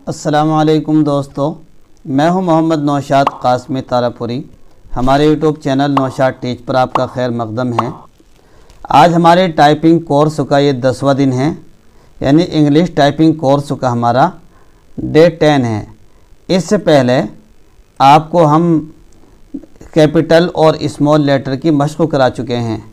अस्सलामुअलैकुम दोस्तों, मैं हूं मोहम्मद नौशाद qasmi तारापुरी। हमारे यूट्यूब चैनल नौशाद टीच पर आपका खैर मकदम है। आज हमारे टाइपिंग कोर्स का ये 10वां दिन है, यानी इंग्लिश टाइपिंग कोर्स का हमारा डे 10 है। इससे पहले आपको हम कैपिटल और स्मॉल लेटर की मशक़ करा चुके हैं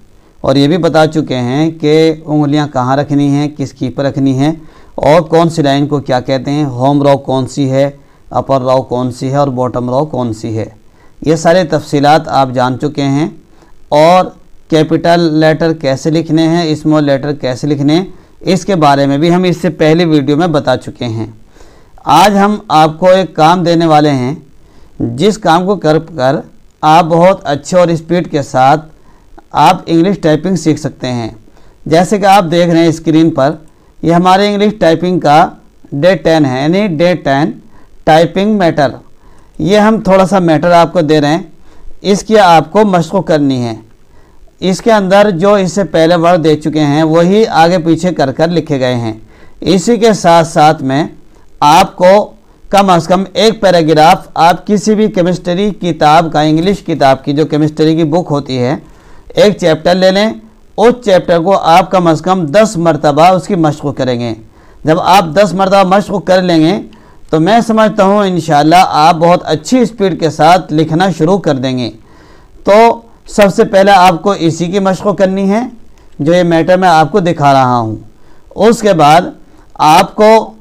और ये भी बता चुके हैं कि उंगलियां कहाँ रखनी हैं, किस की पर रखनी हैं और कौन सी लाइन को क्या कहते हैं, होम रो कौन सी है, अपर रो कौन सी है और बॉटम रो कौन सी है। ये सारे तफसीलात आप जान चुके हैं। और कैपिटल लेटर कैसे लिखने हैं, स्मॉल लेटर कैसे लिखने हैं, इसके बारे में भी हम इससे पहले वीडियो में बता चुके हैं। आज हम आपको एक काम देने वाले हैं, जिस काम को कर आप बहुत अच्छे और स्पीड के साथ आप इंग्लिश टाइपिंग सीख सकते हैं। जैसे कि आप देख रहे हैं स्क्रीन पर, ये हमारे इंग्लिश टाइपिंग का डे 10 है, यानी डे 10 टाइपिंग मैटर। ये हम थोड़ा सा मैटर आपको दे रहे हैं, इसकी आपको मशक़ करनी है। इसके अंदर जो इससे पहले वर्ड दे चुके हैं वही आगे पीछे कर कर लिखे गए हैं। इसी के साथ साथ में आपको कम से कम एक पैराग्राफ आप किसी भी केमिस्ट्री किताब का, इंग्लिश किताब की जो केमिस्ट्री की बुक होती है, एक चैप्टर ले लें। उस चैप्टर को आप कम से कम 10 मरतबा उसकी मशक़ करेंगे। जब आप 10 मरतबा मशक़ कर लेंगे तो मैं समझता हूँ इंशाअल्लाह आप बहुत अच्छी स्पीड के साथ लिखना शुरू कर देंगे। तो सबसे पहले आपको इसी की मशक़ करनी है, जो ये मैटर मैं आपको दिखा रहा हूँ। उसके बाद आपको,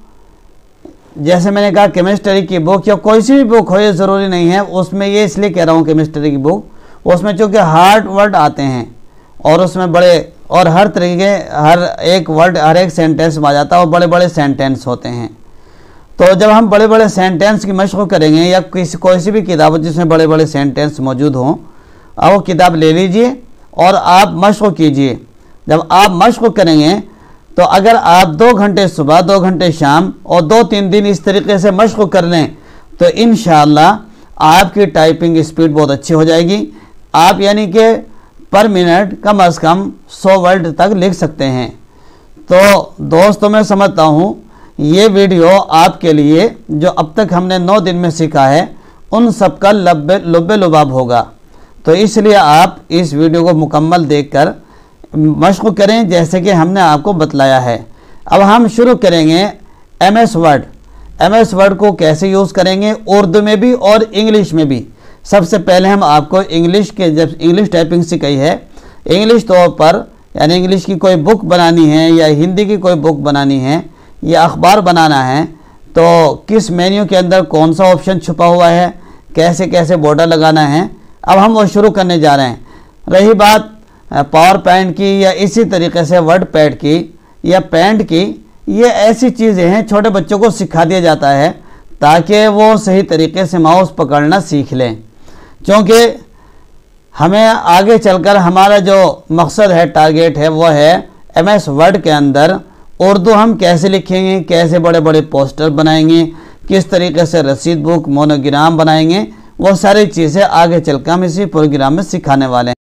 जैसे मैंने कहा, केमिस्ट्री की बुक या कोई सी भी बुक हो, ये ज़रूरी नहीं है उसमें, ये इसलिए कह रहा हूँ केमिस्ट्री की बुक, उसमें चूँकि हार्ड वर्ड आते हैं और उसमें बड़े और हर तरीके, हर एक वर्ड हर एक सेंटेंस में आ जाता है और बड़े बड़े सेंटेंस होते हैं। तो जब हम बड़े बड़े सेंटेंस की मशक़ करेंगे या कोई सी भी किताब जिसमें बड़े बड़े सेंटेंस मौजूद हों, आप वो किताब ले लीजिए और आप मशक़ कीजिए। जब आप मशक़ करेंगे तो अगर आप 2 घंटे सुबह, 2 घंटे शाम और 2-3 दिन इस तरीके से मशक़ कर लें तो इंशाअल्लाह आपकी टाइपिंग स्पीड बहुत अच्छी हो जाएगी। आप यानी कि पर मिनट कम से कम 100 वर्ड तक लिख सकते हैं। तो दोस्तों, मैं समझता हूँ ये वीडियो आपके लिए, जो अब तक हमने 9 दिन में सीखा है, उन सब का लुब्बे लुबाब होगा। तो इसलिए आप इस वीडियो को मुकम्मल देखकर मशक़ करें, जैसे कि हमने आपको बतलाया है। अब हम शुरू करेंगे MS वर्ड। MS वर्ड को कैसे यूज़ करेंगे, उर्दू में भी और इंग्लिश में भी। सबसे पहले हम आपको इंग्लिश के, जब इंग्लिश टाइपिंग सिखाई है, इंग्लिश तौर पर, यानी इंग्लिश की कोई बुक बनानी है या हिंदी की कोई बुक बनानी है या अखबार बनाना है, तो किस मेन्यू के अंदर कौन सा ऑप्शन छुपा हुआ है, कैसे कैसे बॉर्डर लगाना है, अब हम वो शुरू करने जा रहे हैं। रही बात पावर पॉइंट की या इसी तरीके से वर्ड पैड की या पेंट की, ये ऐसी चीज़ें हैं छोटे बच्चों को सिखा दिया जाता है ताकि वो सही तरीके से माउस पकड़ना सीख लें। क्योंकि हमें आगे चलकर हमारा जो मकसद है, टारगेट है, वो है MS वर्ड के अंदर उर्दू हम कैसे लिखेंगे, कैसे बड़े बड़े पोस्टर बनाएंगे, किस तरीके से रसीद बुक, मोनोग्राम बनाएंगे, वो सारी चीज़ें आगे चलकर हम इसी प्रोग्राम में सिखाने वाले हैं।